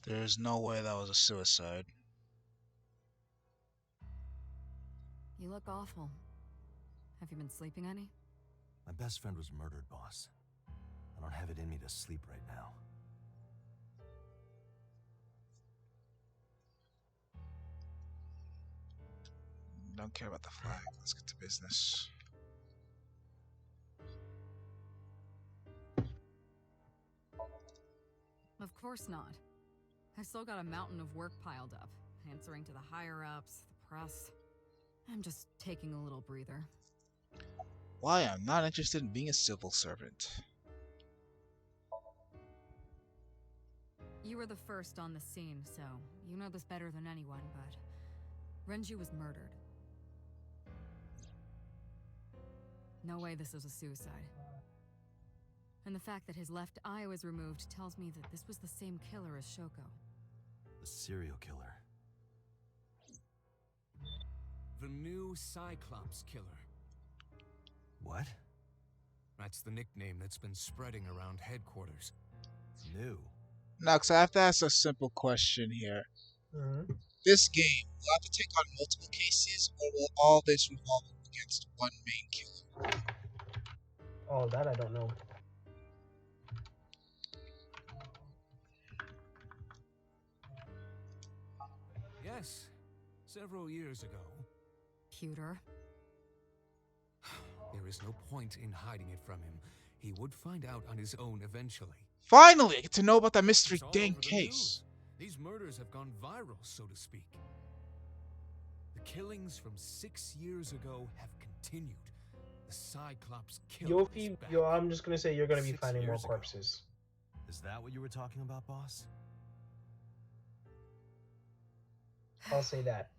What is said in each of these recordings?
There's no way that was a suicide. You look awful. Have you been sleeping any? My best friend was murdered, boss. I don't have it in me to sleep right now. Don't care about the flag. Let's get to business. Of course not. I've still got a mountain of work piled up, answering to the higher-ups, the press. I'm just taking a little breather. Why I'm not interested in being a civil servant. You were the first on the scene, so you know this better than anyone, but Renju was murdered. No way this is a suicide. And the fact that his left eye was removed tells me that this was the same killer as Shoko. The serial killer. The new Cyclops killer. What? That's the nickname that's been spreading around headquarters. New? Now, because I have to ask a simple question here. This game, will I have to take on multiple cases, or will all this revolve against one main killer? Oh, that I don't know. Yes, several years ago. Pewter. There is no point in hiding it from him. He would find out on his own eventually. Finally, I get to know about that mystery It's all dang over the case. news. These murders have gone viral, so to speak. The killings from 6 years ago have continued. The Cyclops killer is back. I'm just gonna say you're gonna be 6 finding more years ago. corpses. Is that what you were talking about, boss? I'll say that.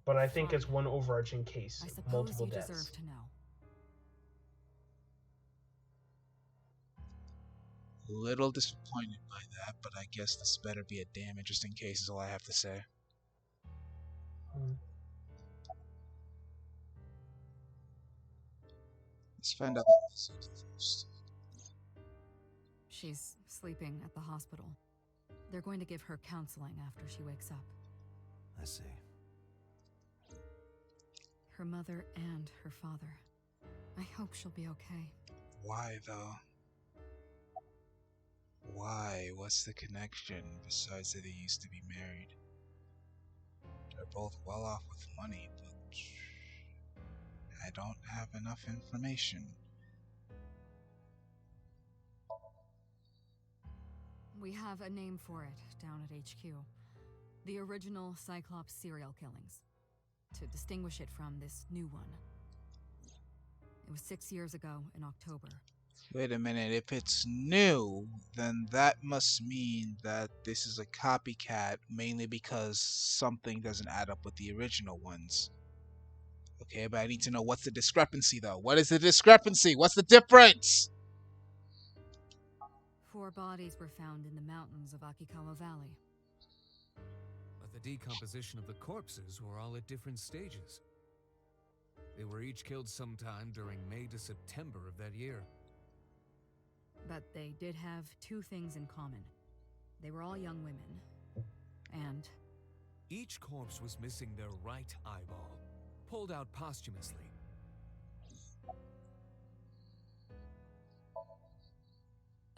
But I think it's one overarching case. I suppose Multiple you deaths. deserve to know. Little disappointed by that, but I guess this better be a damn interesting case is all I have to say. Let's find out what this is first. She's sleeping at the hospital. They're going to give her counseling after she wakes up. I see. Her mother and her father. I hope she'll be okay. Why, though? Why? What's the connection, besides that they used to be married? They're both well off with money, but I don't have enough information. We have a name for it down at HQ. The original Cyclops serial killings. To distinguish it from this new one. It was 6 years ago in October. Wait a minute, if it's new, then that must mean that this is a copycat, mainly because something doesn't add up with the original ones. Okay, but I need to know what's the discrepancy, though. What is the discrepancy? What's the difference? 4 bodies were found in the mountains of Akikawa Valley. But the decomposition of the corpses were all at different stages. They were each killed sometime during May to September of that year. But they did have 2 things in common. They were all young women. And Each corpse was missing their right eyeball, pulled out posthumously.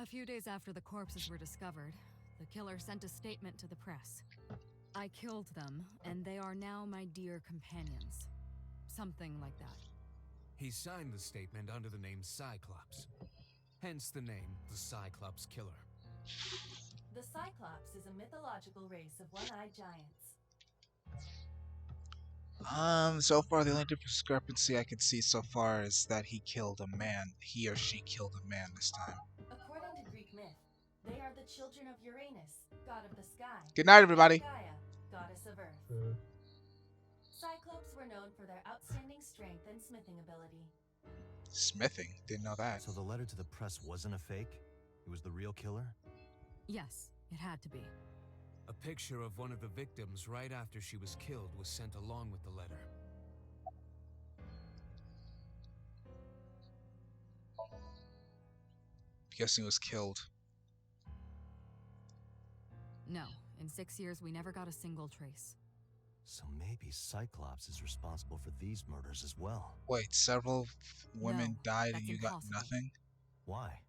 a few days after the corpses were discovered, the killer sent a statement to the press. I killed them, and they are now my dear companions. Something like that. He signed the statement under the name Cyclops. Hence the name, the Cyclops Killer. The Cyclops is a mythological race of one-eyed giants. So far the only discrepancy I could see so far is that he killed a man. He or she killed a man this time. According to Greek myth, they are the children of Uranus, god of the sky. Good night, everybody. And Gaia, goddess of earth. Cyclops were known for their outstanding strength and smithing ability. Smithing? Didn't know that. So the letter to the press wasn't a fake? It was the real killer? Yes, it had to be. A picture of one of the victims right after she was killed was sent along with the letter. Guessing he was killed. No, In 6 years, we never got a single trace. So maybe Cyclops is responsible for these murders as well. Wait, several women No, died and that's you got impossible. nothing? Why?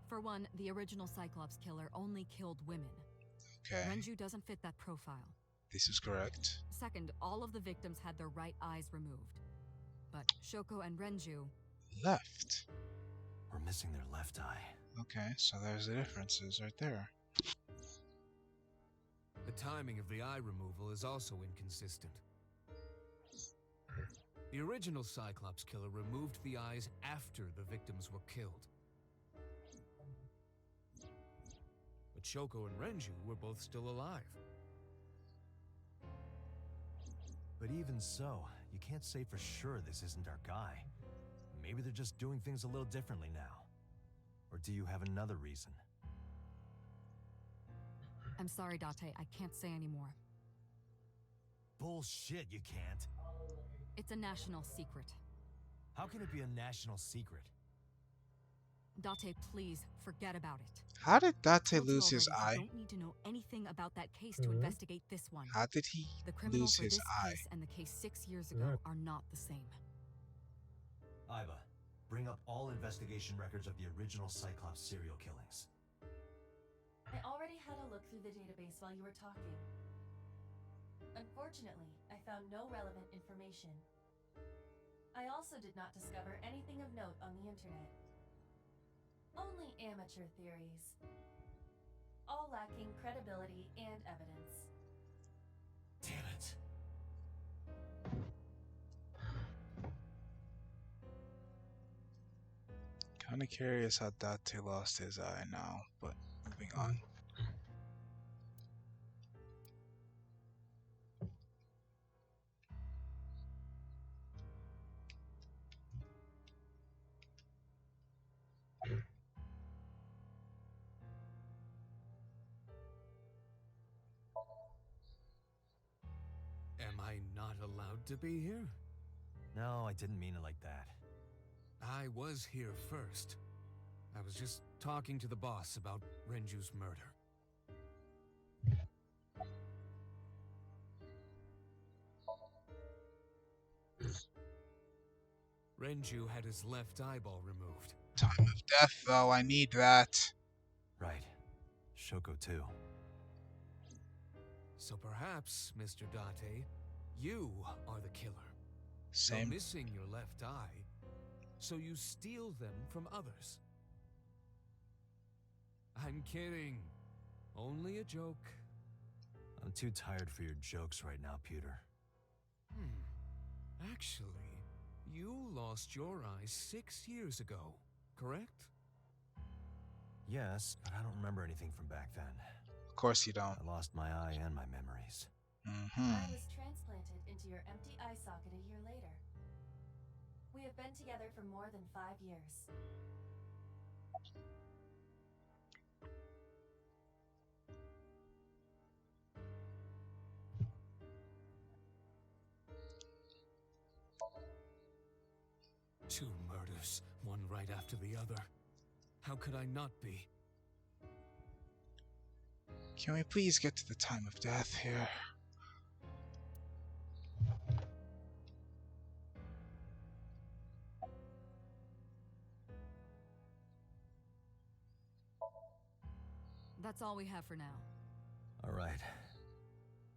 For one, the original Cyclops killer only killed women. Okay, Renju doesn't fit that profile. this is correct. Second, all of the victims had their right eyes removed. But Shoko and Renju, Left. We're missing their left eye. Okay, so there's the differences right there. The timing of the eye removal is also inconsistent. The original Cyclops killer removed the eyes after the victims were killed. But Shoko and Renju were both still alive. But even so, you can't say for sure this isn't our guy. Maybe they're just doing things a little differently now. Or do you have another reason? I'm sorry, Date, I can't say anymore. Bullshit, you can't. It's a national secret. How can it be a national secret? Date, please, forget about it. How did Told Date you lose his already, eye? You don't need to know anything about that case to Mhm. investigate this one. How did he The criminal lose for his this eye? case and the case 6 years ago are not the same. Iva, bring up all investigation records of the original Cyclops serial killings. I already had a look through the database while you were talking. Unfortunately, I found no relevant information. I also did not discover anything of note on the internet. Only amateur theories. All lacking credibility and evidence. Damn it. Kinda curious how Date lost his eye now, but moving on. Am I not allowed to be here? No, I didn't mean it like that. I was here first. I was just talking to the boss about Renju's murder. Renju had his left eyeball removed. Time of death, though, I need that. Right. Shoko too. So perhaps, Mr. Date, you are the killer. You're Same. missing your left eye, so you steal them from others. I'm kidding. Only a joke. I'm too tired for your jokes right now, Pewter. Actually, you lost your eye 6 years ago, correct? Yes, but I don't remember anything from back then. Of course you don't. I lost my eye and my memories. I was transplanted into your empty eye socket a year later. We have been together for more than 5 years. Two murders, one right after the other. How could I not be? Can we please get to the time of death here? That's all we have for now. All right.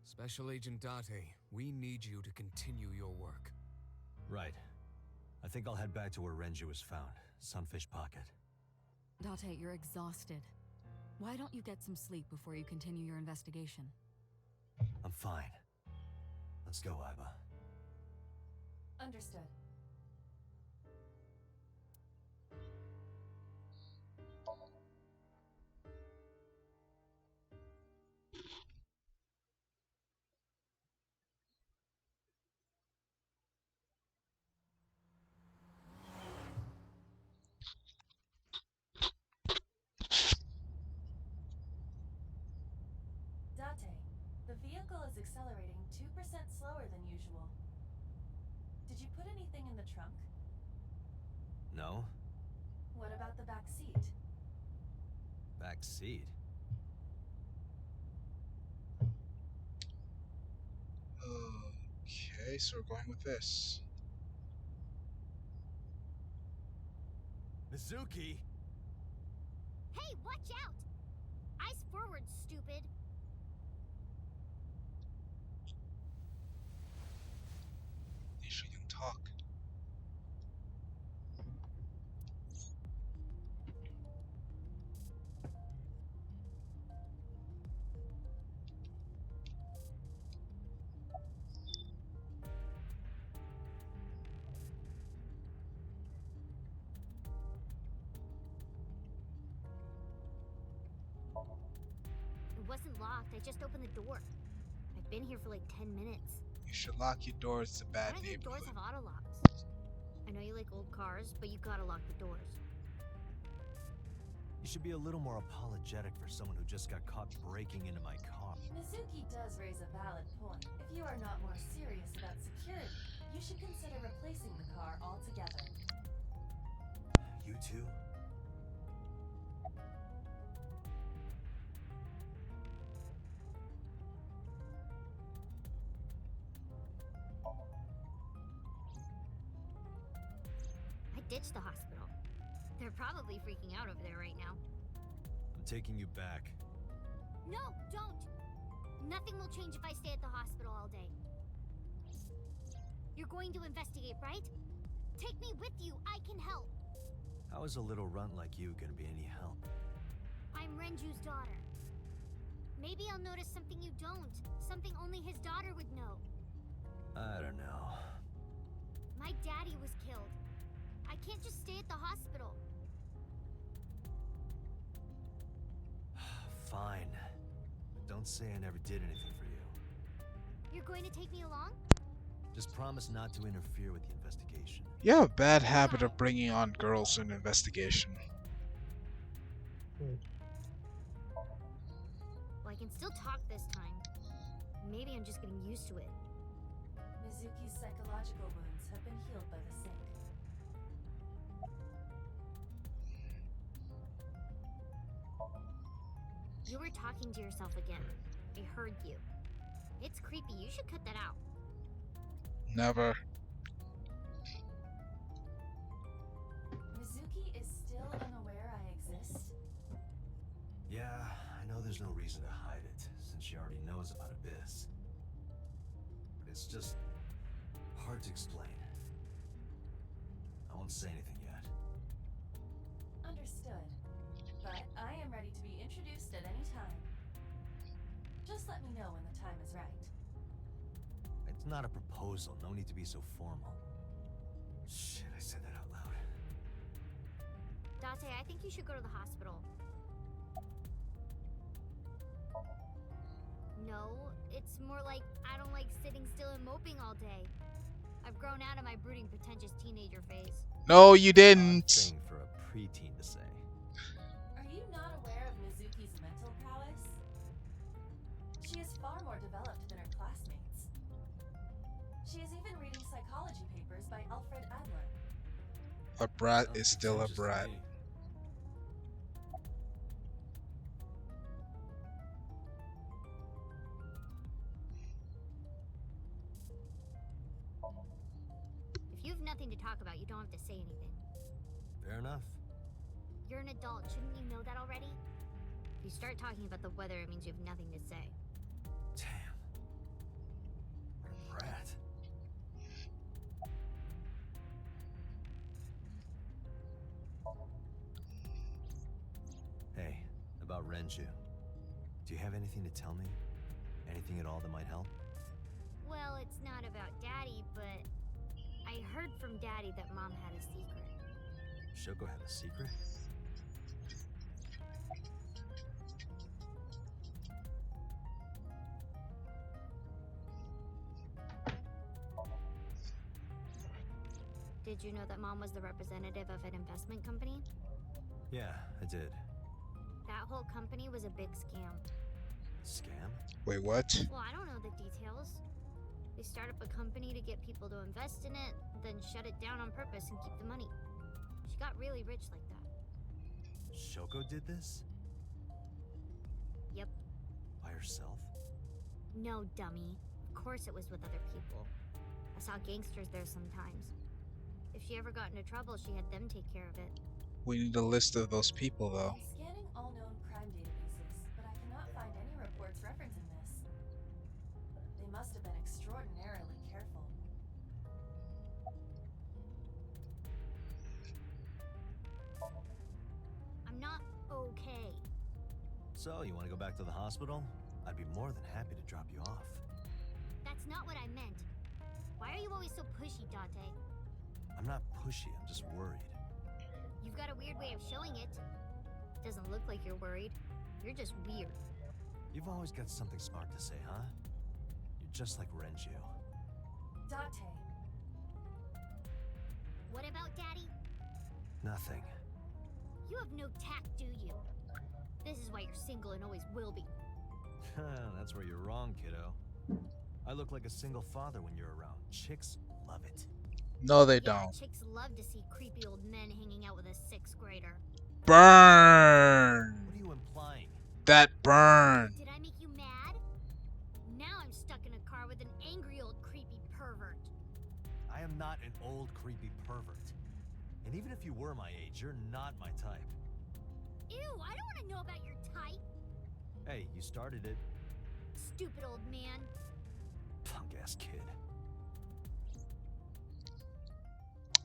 Special Agent Date, we need you to continue your work. Right. I think I'll head back to where Renju was found. Sunfish Pocket. Date, you're exhausted. Why don't you get some sleep before you continue your investigation? I'm fine. Let's go, Iva. Understood. Date, the vehicle is accelerating 2% slower than usual. Did you put anything in the trunk? No? What about the back seat? Back seat? Okay, so we're going with this. Mizuki! Hey, watch out! Eyes forward, stupid. She can talk. It wasn't locked. I just opened the door. I've been here for like 10 minutes. You should lock your doors. It's a Why bad don't your doors neighborhood. have auto locks? I know you like old cars, but you gotta lock the doors. You should be a little more apologetic for someone who just got caught breaking into my car. Mizuki does raise a valid point. If you are not more serious about security, you should consider replacing the car altogether. You two? I ditched the hospital. They're probably freaking out over there right now. I'm taking you back. No, don't! Nothing will change if I stay at the hospital all day. You're going to investigate, right? Take me with you. I can help. How is a little runt like you gonna be any help? I'm Renju's daughter. Maybe I'll notice something you don't. Something only his daughter would know. I don't know. My daddy was killed. I can't just stay at the hospital. Fine. Don't say I never did anything for you. You're going to take me along? Just promise not to interfere with the investigation. You have a bad habit of bringing on girls in an investigation. Well, I can still talk this time. Maybe I'm just getting used to it. Mizuki's psychological wounds have been healed by the sink. You were talking to yourself again. I heard you. It's creepy. You should cut that out. Never. Mizuki is still unaware I exist? Yeah, I know there's no reason to hide it, since she already knows about Abyss. But it's just hard to explain. I won't say anything yet. Understood. But I am ready to be introduced at any time. Just let me know when the time is right. It's not a proposal, no need to be so formal. Shit, I said that out loud. Date, I think you should go to the hospital. No, it's more like I don't like sitting still and moping all day. I've grown out of my brooding, pretentious teenager phase. No, you Odd didn't. thing for a preteen to say. Are you not aware of Mizuki's mental prowess? She is far more developed than her classmates. She is even reading psychology papers by Alfred Adler. A brat Sounds is still a pretentious to brat. me. If you have nothing to talk about, you don't have to say anything. Fair enough. You're an adult, shouldn't you know that already? If you start talking about the weather, it means you have nothing to say. Damn. What a brat. Hey, about Renju. Do you have anything to tell me? Anything at all that might help? Well, it's not about Daddy, but I heard from Daddy that Mom had a secret. Shoko had a secret? Did you know that Mom was the representative of an investment company? Yeah, I did. That whole company was a big scam. Scam? Wait, what? Well, I don't know the details. They start up a company to get people to invest in it, then shut it down on purpose and keep the money. She got really rich like that. Shoko did this? Yep. By herself? No, dummy. Of course it was with other people. I saw gangsters there sometimes. If she ever got into trouble, she had them take care of it. We need a list of those people, though. I'm scanning all known crime databases, but I cannot find any reports referencing this. They must have been extraordinarily careful. I'm not okay. So, you want to go back to the hospital? I'd be more than happy to drop you off. That's not what I meant. Why are you always so pushy, Date? I'm not pushy, I'm just worried. You've got a weird way of showing it. Doesn't look like you're worried. You're just weird. You've always got something smart to say, huh? You're just like Renju. Date, What about Daddy? Nothing. You have no tact, do you? This is why you're single and always will be. That's where you're wrong, kiddo. I look like a single father when you're around. Chicks love it. No, they Yeah, don't. chicks love to see creepy old men hanging out with a sixth grader. Burn! What are you implying? That burn! Did I make you mad? Now I'm stuck in a car with an angry old creepy pervert. I am not an old, creepy pervert. And even if you were my age, you're not my type. Ew, I don't want to know about your type. Hey, you started it. Stupid old man. Punk-ass kid.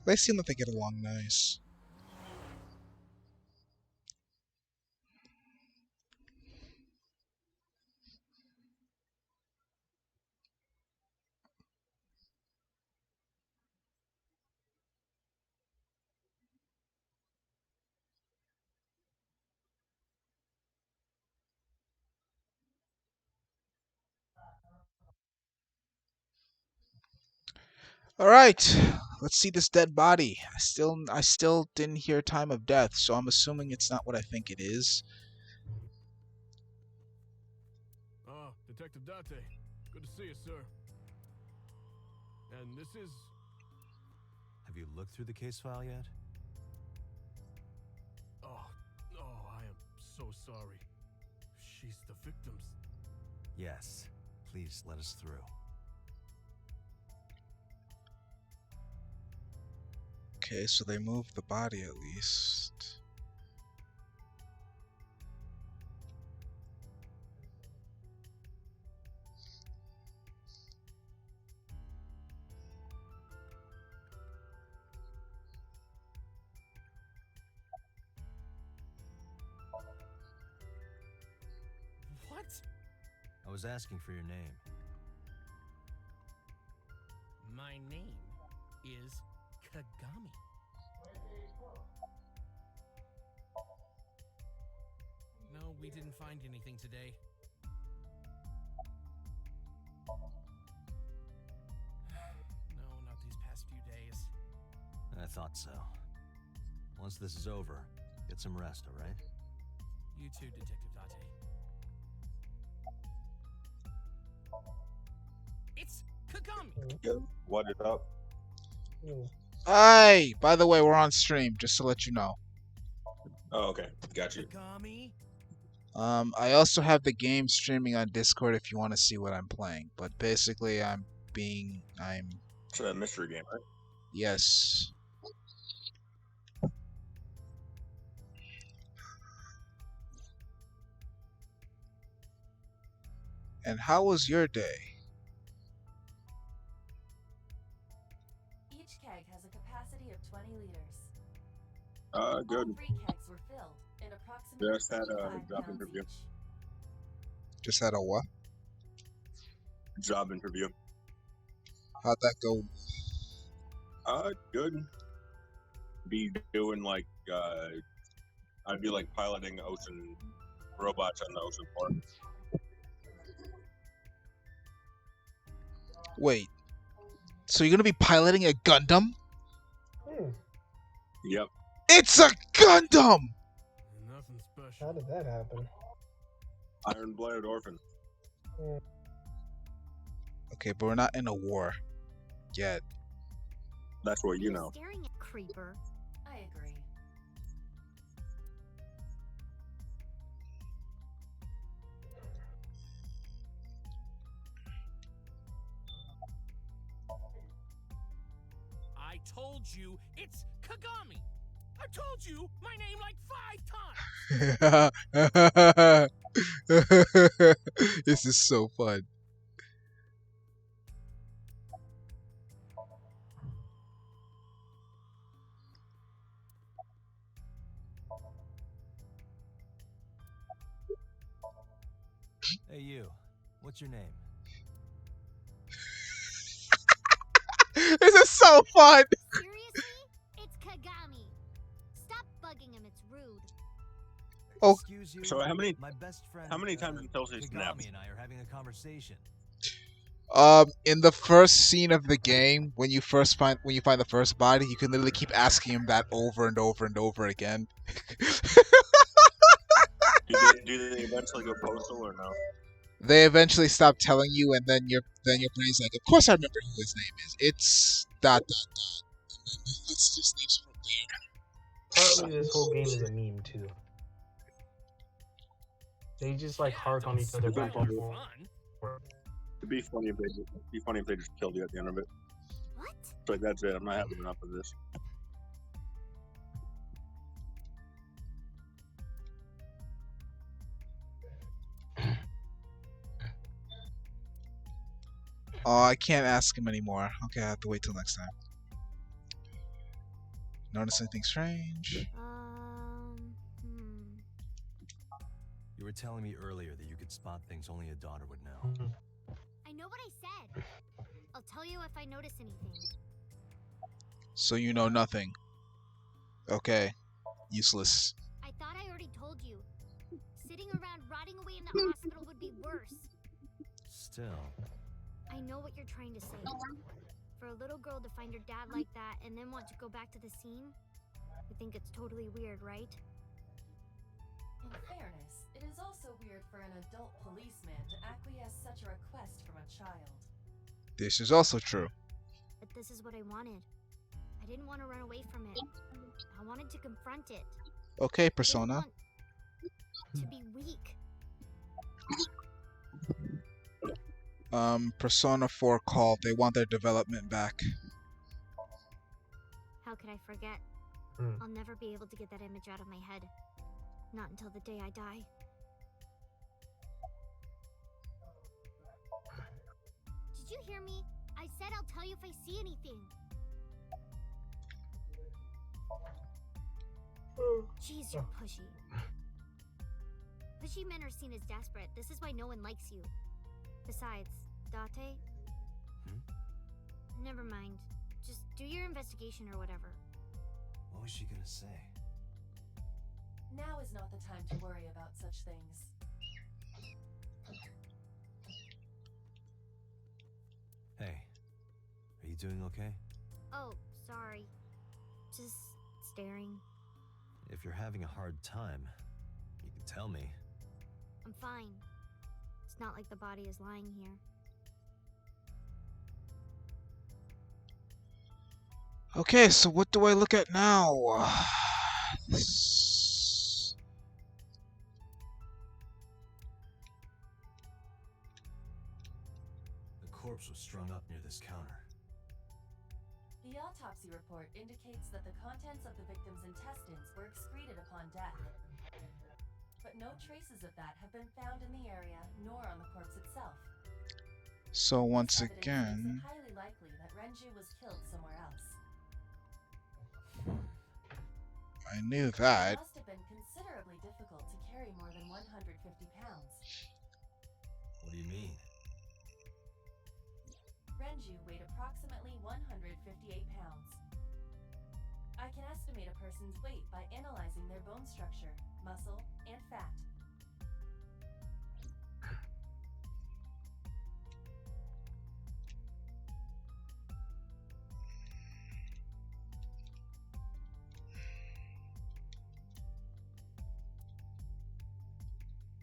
They seem like they get along nice. All right, let's see this dead body. I still didn't hear time of death, so I'm assuming it's not what I think it is. Ah, Detective Date. Good to see you, sir. And this is... Have you looked through the case file yet? Oh, I am so sorry. She's the victim's... Yes. Please let us through. Okay, so they moved the body at least. What? I was asking for your name. My name is Kagami. No, we didn't find anything today. No, not these past few days. I thought so. Once this is over, get some rest, all right? You too, Detective Date. It's Kagami! What is up? Hey, by the way, we're on stream, just to let you know. Oh, okay. Got you. Kagami? I also have the game streaming on Discord if you want to see what I'm playing. But basically, I'm It's a mystery game, right? yes. And how was your day? each keg has a capacity of 20 liters. Good. All 3 kegs were filled in approximately Just had a 55 job pounds interview. each. Just had a what? Job interview. How'd that go? Good. Be doing like, I'd be like piloting ocean robots on the ocean floor. Wait. So you're gonna be piloting a Gundam? Yep. It's a Gundam! Nothing How special. did that happen? Iron-blooded orphan. Okay, but we're not in a war yet. That's what you You're know. staring at creeper. I agree. told you it's Kagami. I told you my name like 5 times. This is so fun. Hey, you. What's your name? This is so fun. Seriously? It's Kagami. Stop bugging him, it's rude. Oh. Excuse you. So how many best friend, times until she snapped? Kagami and I are having a conversation. In the first scene of the game, when you find the first body, you can literally keep asking him that over and over and over again. Do they eventually go postal or no? They eventually stop telling you, and then your brain's like, of course I remember who his name is. It's ... And then it just leaves from there. Partly, this whole game is a meme too. They just like hark on each other back and forth. It'd be funny if they just killed you at the end of it. What? It's like, that's it. I'm not having enough of this. Oh, I can't ask him anymore. Okay, I have to wait till next time. Notice anything strange? You were telling me earlier that you could spot things only a daughter would know. I know what I said. I'll tell you if I notice anything. So you know nothing. Okay. Useless. I thought I already told you. Sitting around rotting away in the hospital would be worse. Still. I know what you're trying to say. For a little girl to find her dad like that and then want to go back to the scene, you think it's totally weird, right? In fairness, it is also weird for an adult policeman to acquiesce such a request from a child. This is also true. But this is what I wanted. I didn't want to run away from it. I wanted to confront it. Okay, I didn't Persona. want to be weak. Persona 4 called. They want their development back. How could I forget? I'll never be able to get that image out of my head. Not until the day I die. Did you hear me? I said I'll tell you if I see anything. Jeez, you're pushy. Pushy men are seen as desperate. This is why no one likes you. Besides, Date? Never mind. Just do your investigation or whatever. What was she gonna say? Now is not the time to worry about such things. Hey, are you doing okay? Oh, sorry. Just staring. If you're having a hard time, you can tell me. I'm fine. It's not like the body is lying here. Okay, so what do I look at now? The corpse was strung up near this counter. The autopsy report indicates that the contents of the victim's intestines were excreted upon death. But no traces of that have been found in the area, nor on the corpse itself. So once This evidence again, makes it highly likely that Renju was killed somewhere else. I knew It that. must have been considerably difficult to carry more than 150 pounds. What do you mean? Renju weighed approximately 158 pounds. I can estimate a person's weight by analyzing their bone structure, muscle, and fat.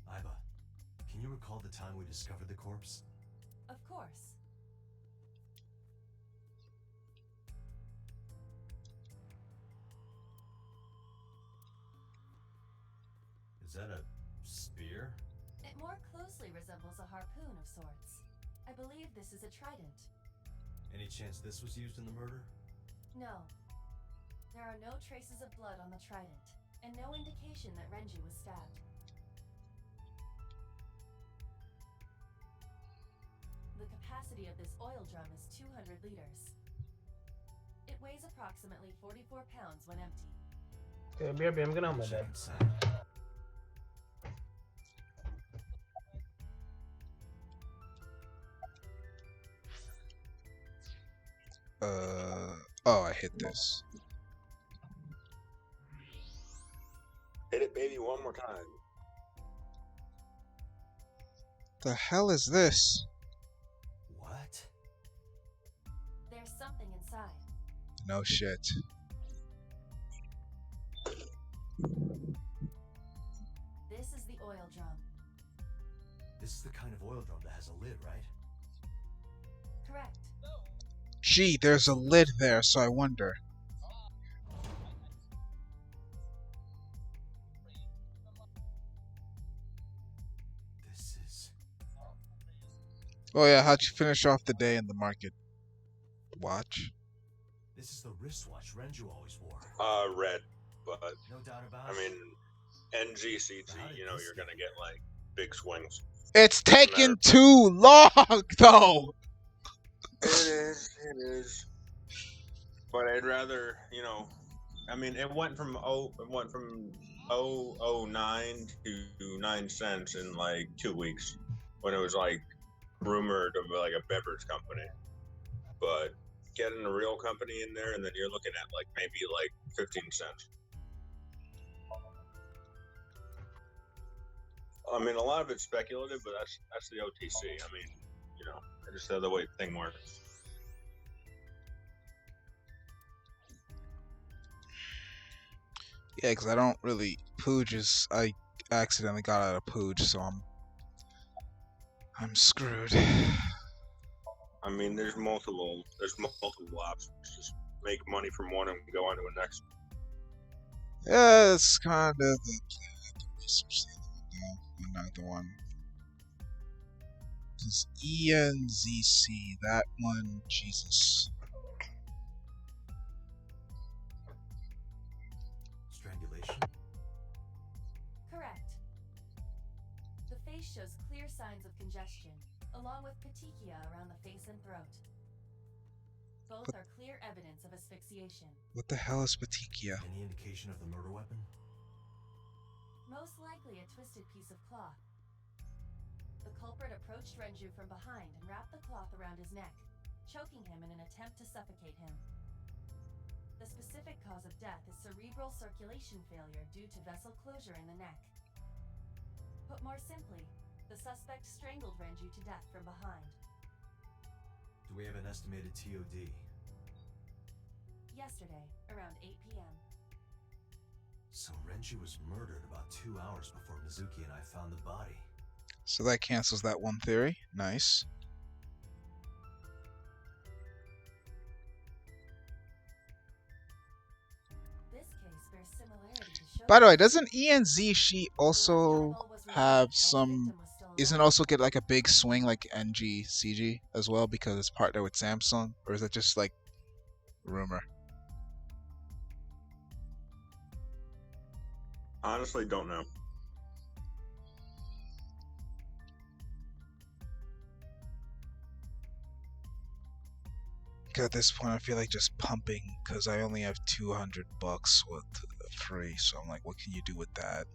Aiba, can you recall the time we discovered the corpse? Of course. Is that a spear? It more closely resembles a harpoon of sorts. I believe this is a trident. Any chance this was used in the murder? No. There are no traces of blood on the trident, and no indication that Renji was stabbed. The capacity of this oil drum is 200 liters. It weighs approximately 44 pounds when empty. Okay, BRB, I'm gonna on my bed. Check inside. Oh, I hit this. Hit it, baby, one more time. The hell is this? What? There's something inside. No shit. This is the oil drum. This is the kind of oil drum that has a lid, right? Correct. Gee, there's a lid there, so I wonder. This is... Oh yeah, how'd you finish off the day in the market? Watch. This is the wristwatch Renju always wore. Red, but No doubt about I it. mean, NGCT, you know, you're gonna get like big swings. It's taking too long, though. It is. But I'd rather, you know, I mean, it went from 009 to 9 cents in like 2 weeks when it was like rumored of like a beverage company. But getting a real company in there, and then you're looking at like maybe like 15 cents. I mean, a lot of it's speculative, but that's the OTC. I mean, you know, just the other way the thing works. Yeah, because I don't really... Pooge is... I accidentally got out of Pooge, so I'm screwed. I mean, there's multiple options. Just make money from one and go on to the next. Yeah, it's kind of the plan. I have to research the other one, though. Another one. Because ENZC, that one, Jesus. Strangulation? Correct. The face shows clear signs of congestion, along with petechia around the face and throat. Both are clear evidence of asphyxiation. What the hell is petechia? Any indication of the murder weapon? Most likely a twisted piece of cloth. The culprit approached Renju from behind and wrapped the cloth around his neck, choking him in an attempt to suffocate him. The specific cause of death is cerebral circulation failure due to vessel closure in the neck. Put more simply, the suspect strangled Renju to death from behind. Do we have an estimated TOD? Yesterday, around 8 p.m. So Renju was murdered about 2 hours before Mizuki and I found the body. So that cancels that one theory. Nice. This case bears similarity to By the way, Shogun's. doesn't ENZ she also have some... Isn't also get like a big swing like NG CG as well because it's partnered with Samsung? Or is it just like rumor? Honestly, don't know. Because at this point I feel like just pumping because I only have $200 with free, so I'm like, what can you do with that?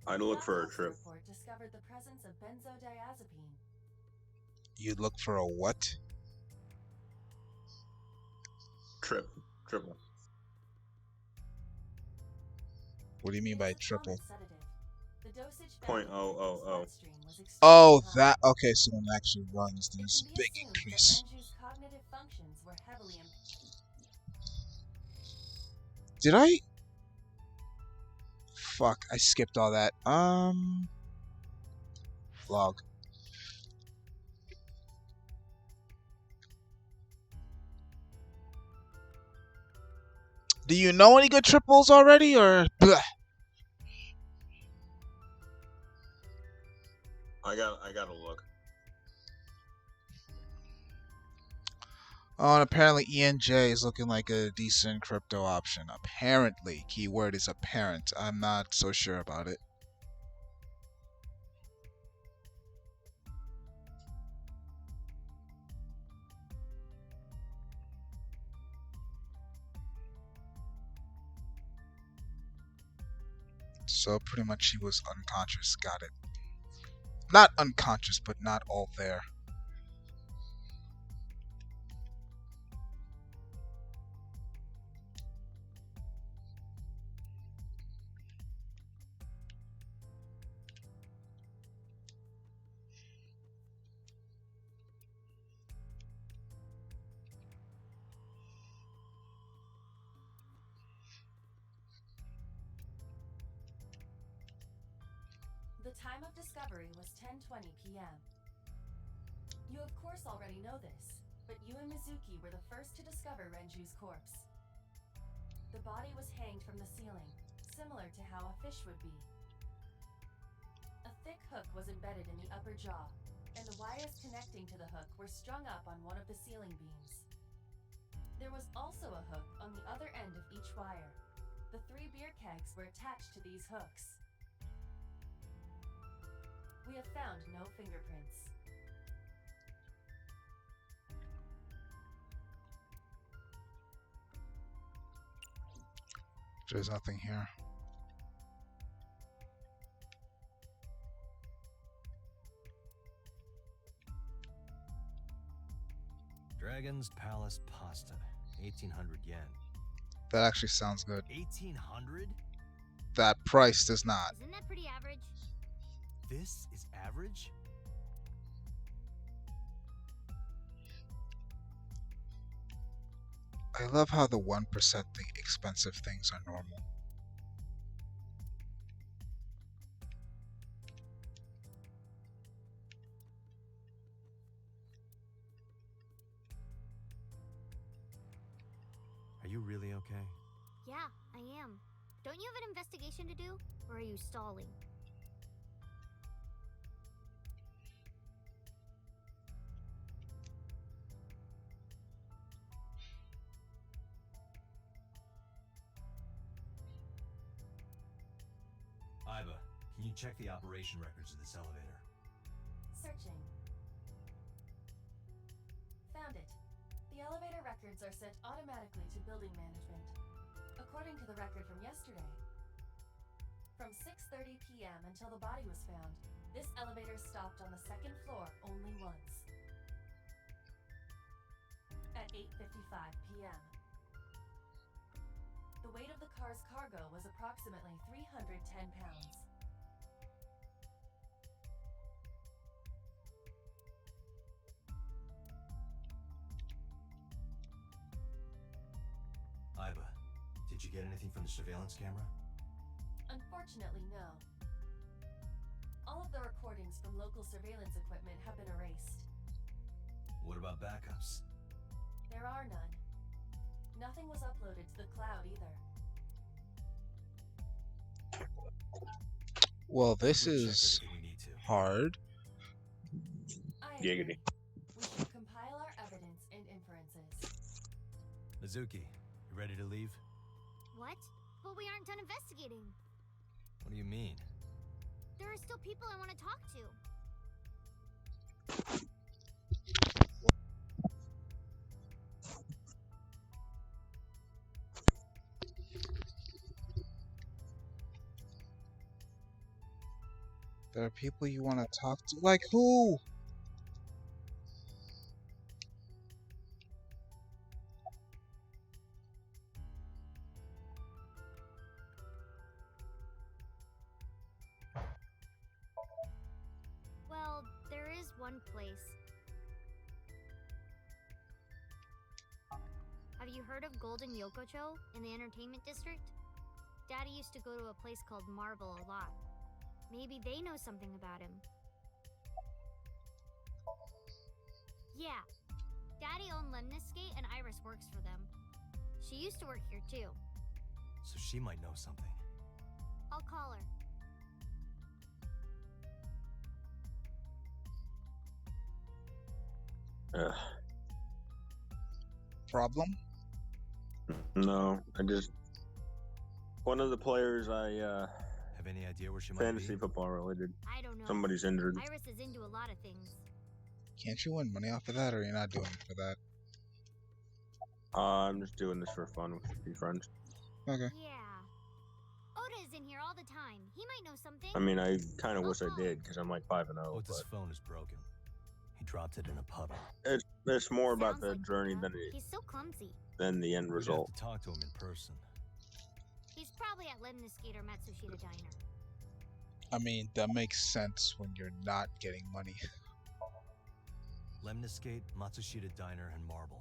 I'd look for a Autopsy trip. report discovered the presence of benzodiazepine. You look for a what? Triple. What do you mean by triple? The dosage .000. Oh, that... Okay, so when it actually runs, there's a big increase. Cognitive functions were heavily Did I... Fuck, I skipped all that. Log. Do you know any good triples already, or... Bleh? I I gotta look. Oh, and apparently ENJ is looking like a decent crypto option. Apparently, keyword is apparent. I'm not so sure about it. So pretty much she was unconscious. Got it. Not unconscious, but not all there. The time of discovery was 10:20 p.m. You of course already know this, but you and Mizuki were the first to discover Renju's corpse. The body was hanged from the ceiling, similar to how a fish would be. A thick hook was embedded in the upper jaw, and the wires connecting to the hook were strung up on one of the ceiling beams. There was also a hook on the other end of each wire. The 3 beer kegs were attached to these hooks. We have found no fingerprints. There's nothing here. Dragon's Palace Pasta, 1800 yen. That actually sounds good. 1800? That price does not. Isn't that pretty average? This is average? I love how the 1% thing, expensive things are normal. Are you really okay? Yeah, I am. Don't you have an investigation to do? Or are you stalling? Iba, can you check the operation records of this elevator? Searching. Found it. The elevator records are sent automatically to building management. According to the record from yesterday, from 6:30 p.m. until the body was found, this elevator stopped on the 2nd floor only once. At 8:55 p.m. The weight of the car's cargo was approximately 310 pounds. Iba, did you get anything from the surveillance camera? Unfortunately, no. All of the recordings from local surveillance equipment have been erased. What about backups? There are none. Nothing was uploaded to the cloud either. Well, this We'll check is everything we need to. hard. I Giggity. agree. We should compile our evidence and inferences. Mizuki, you ready to leave? What? But we aren't done investigating. What do you mean? There are still people I want to talk to. There are people you want to talk to? Like who? Well, there is one place. Have you heard of Golden Yokocho in the entertainment district? Daddy used to go to a place called Marble a lot. Maybe they know something about him. Yeah. Daddy owned Lemniscate and Iris works for them. She used to work here too. So she might know something. I'll call her. Problem? No, I just one of the players I Have any idea where she might fantasy be? football related. I don't know. Somebody's injured. Iris is into a lot of things. Can't you win money off of that, or you're not doing it for that? I'm just doing this for fun with a few friends. Okay. Yeah. Oda is in here all the time. He might know something. I mean, I kind of wish I did because I'm like 5-0. Ota's But phone is broken. He dropped it in a puddle. it's more about Sounds the like journey Oda. than He's so clumsy. the end We'd result. have to talk to him in person. He's probably at Lemniscate or Matsushita Diner. I mean, that makes sense when you're not getting money. Lemniscate, Matsushita Diner, and Marble.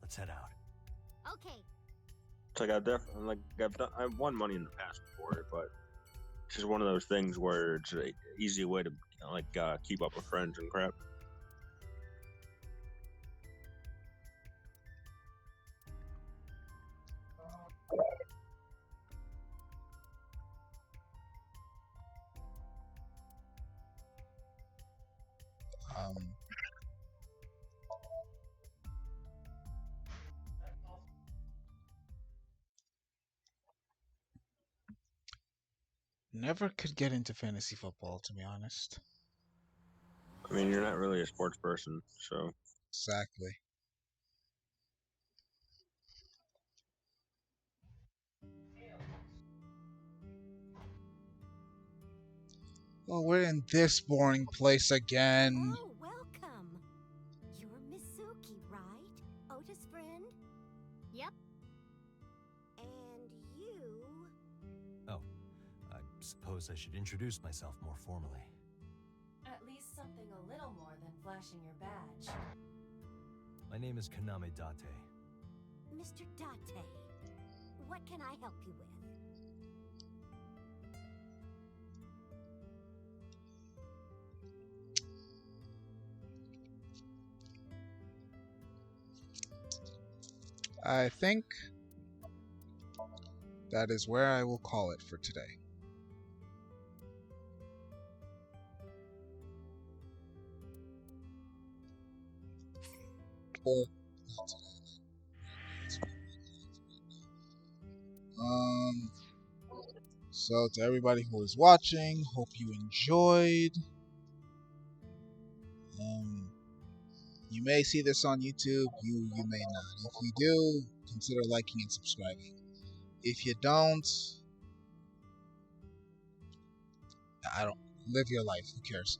Let's head out. Okay. It's like I've won money in the past before, but it's just one of those things where it's an easy way to keep up with friends and crap. Never could get into fantasy football, to be honest. I mean, you're not really a sports person, so Exactly. Well, we're in this boring place again. Oh, welcome. You're Misuki, right? Otis' friend? Yep. And you... Oh, I suppose I should introduce myself more formally. At least something a little more than flashing your badge. My name is Kaname Date. Mr. Date, what can I help you with? I think that is where I will call it for today. Or not today. So to everybody who is watching, hope you enjoyed. You may see this on YouTube, you may not. If you do, consider liking and subscribing. If you don't, I don't live your life. Who cares?